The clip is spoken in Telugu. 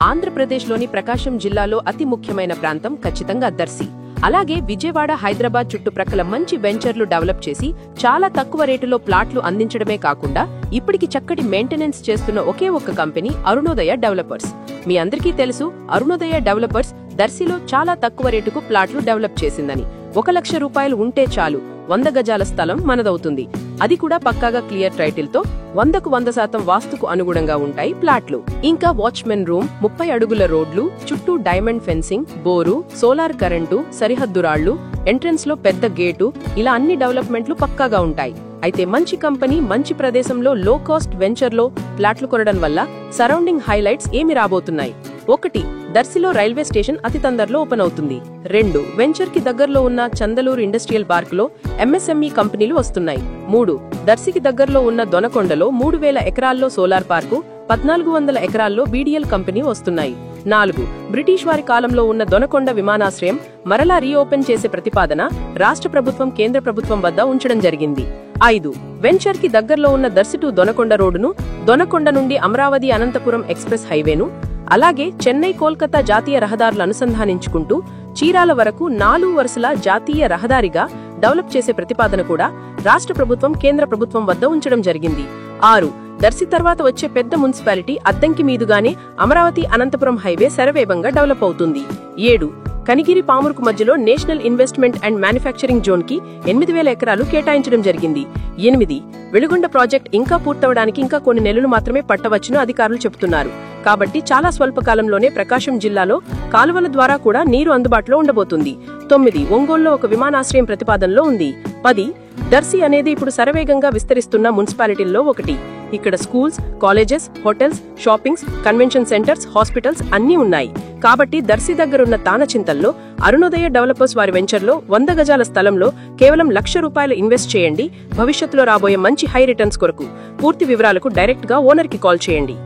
ఆంధ్రప్రదేశ్లోని ప్రకాశం జిల్లాలో అతి ముఖ్యమైన ప్రాంతం ఖచ్చితంగా దర్శి. అలాగే విజయవాడ, హైదరాబాద్ చుట్టుప్రక్కల మంచి వెంచర్లు డెవలప్ చేసి చాలా తక్కువ రేటులో ప్లాట్లు అందించడమే కాకుండా ఇప్పటికి చక్కటి మెయింటెనెన్స్ చేస్తున్న ఒకే ఒక్క కంపెనీ అరుణోదయ డెవలపర్స్. మీ అందరికీ తెలుసు, అరుణోదయ డెవలపర్స్ దర్శిలో చాలా తక్కువ రేటుకు ప్లాట్లు డెవలప్ చేసిందని. 1 లక్ష రూపాయలు ఉంటే చాలు 100 గజాల స్థలం మనదవుతుంది. అది కూడా పక్కాగా క్లియర్ టైటిల్ తో 100కు 100% వాస్తుకు అనుగుణంగా ఉంటాయి ప్లాట్లు. ఇంకా వాచ్మెన్ రూమ్, 30 అడుగుల రోడ్లు, చుట్టూ diamond fencing, bore, solar current, సరిహద్దు రాళ్లు, ఎంట్రన్స్ లో పెద్ద గేటు, ఇలా అన్ని డెవలప్మెంట్లు పక్కాగా ఉంటాయి. అయితే మంచి కంపెనీ, మంచి ప్రదేశంలో లో కాస్ట్ వెంచర్ లో ప్లాట్లు కొనడం వల్ల సరౌండింగ్ హైలైట్స్ ఏమి రాబోతున్నాయి? 1. దర్శిలో రైల్వే స్టేషన్ అతి తొందరలో ఓపెన్ అవుతుంది. 2. వెంచర్ కి దగ్గరలో ఉన్న చందలూరు ఇండస్ట్రియల్ పార్క్ లో ఎంఎస్ఎంఈ కంపెనీలు వస్తున్నాయి. 3. దర్శికి దగ్గరలో ఉన్న దొనకొండలో 3000 ఎకరాల్లో సోలార్ పార్కు, 1400 ఎకరాల్లో బీడీఎల్ కంపెనీ వస్తున్నాయి. 4. బ్రిటిష్ వారి కాలంలో ఉన్న దొనకొండ విమానాశ్రయం మరలా రీఓపెన్ చేసే ప్రతిపాదన రాష్ట్ర ప్రభుత్వం, కేంద్ర ప్రభుత్వం వద్ద ఉంచడం జరిగింది. 5. వెంచర్ కి దగ్గరలో ఉన్న దర్శి టు దొనకొండ రోడ్డును, దొనకొండ నుండి అమరావతి అనంతపురం ఎక్స్ప్రెస్ హైవేను, అలాగే చెన్నై కోల్కతా జాతీయ రహదారులు అనుసంధానించుకుంటూ చీరాల వరకు 4 వరుసల జాతీయ రహదారిగా డెవలప్ చేసే ప్రతిపాదన కూడా రాష్ట్ర ప్రభుత్వం, కేంద్ర ప్రభుత్వం వద్ద ఉంచడం జరిగింది. 6. దర్శి తర్వాత వచ్చే పెద్ద మున్సిపాలిటీ అద్దంకి మీదుగానే అమరావతి అనంతపురం హైవే శరవేగంగా డెవలప్ అవుతుంది. 7. కనిగిరి, పామూరుకు మధ్యలో national investment and manufacturing zone కి 8000 ఎకరాలు కేటాయించడం జరిగింది. 8. వెలుగొండ ప్రాజెక్ట్ ఇంకా పూర్తవడానికి ఇంకా కొన్ని నెలలు మాత్రమే పట్టవచ్చును అధికారులు చెబుతున్నారు. కాబట్టి చాలా స్వల్పకాలంలోనే ప్రకాశం జిల్లాలో కాలువల ద్వారా కూడా నీరు అందుబాటులో ఉండబోతుంది. 9. ఒంగోలులో ఒక విమానాశ్రయం ప్రతిపాదనలో ఉంది. 10. దర్శి అనేది ఇప్పుడు శరవేగంగా విస్తరిస్తున్న మున్సిపాలిటీల్లో ఒకటి. ఇక్కడ schools, colleges, hotels, shoppings, convention centres, hospitals అన్నీ ఉన్నాయి. కాబట్టి దర్శి దగ్గరున్న తానచింతల్లో అరుణోదయ డెవలపర్స్ వారి వెంచర్లో 100 గజాల స్థలంలో కేవలం ₹1,00,000 ఇన్వెస్ట్ చేయండి. భవిష్యత్తులో రాబోయే మంచి హై రిటర్న్స్ కొరకు పూర్తి వివరాలకు డైరెక్ట్ గా ఓనర్ కి కాల్ చేయండి.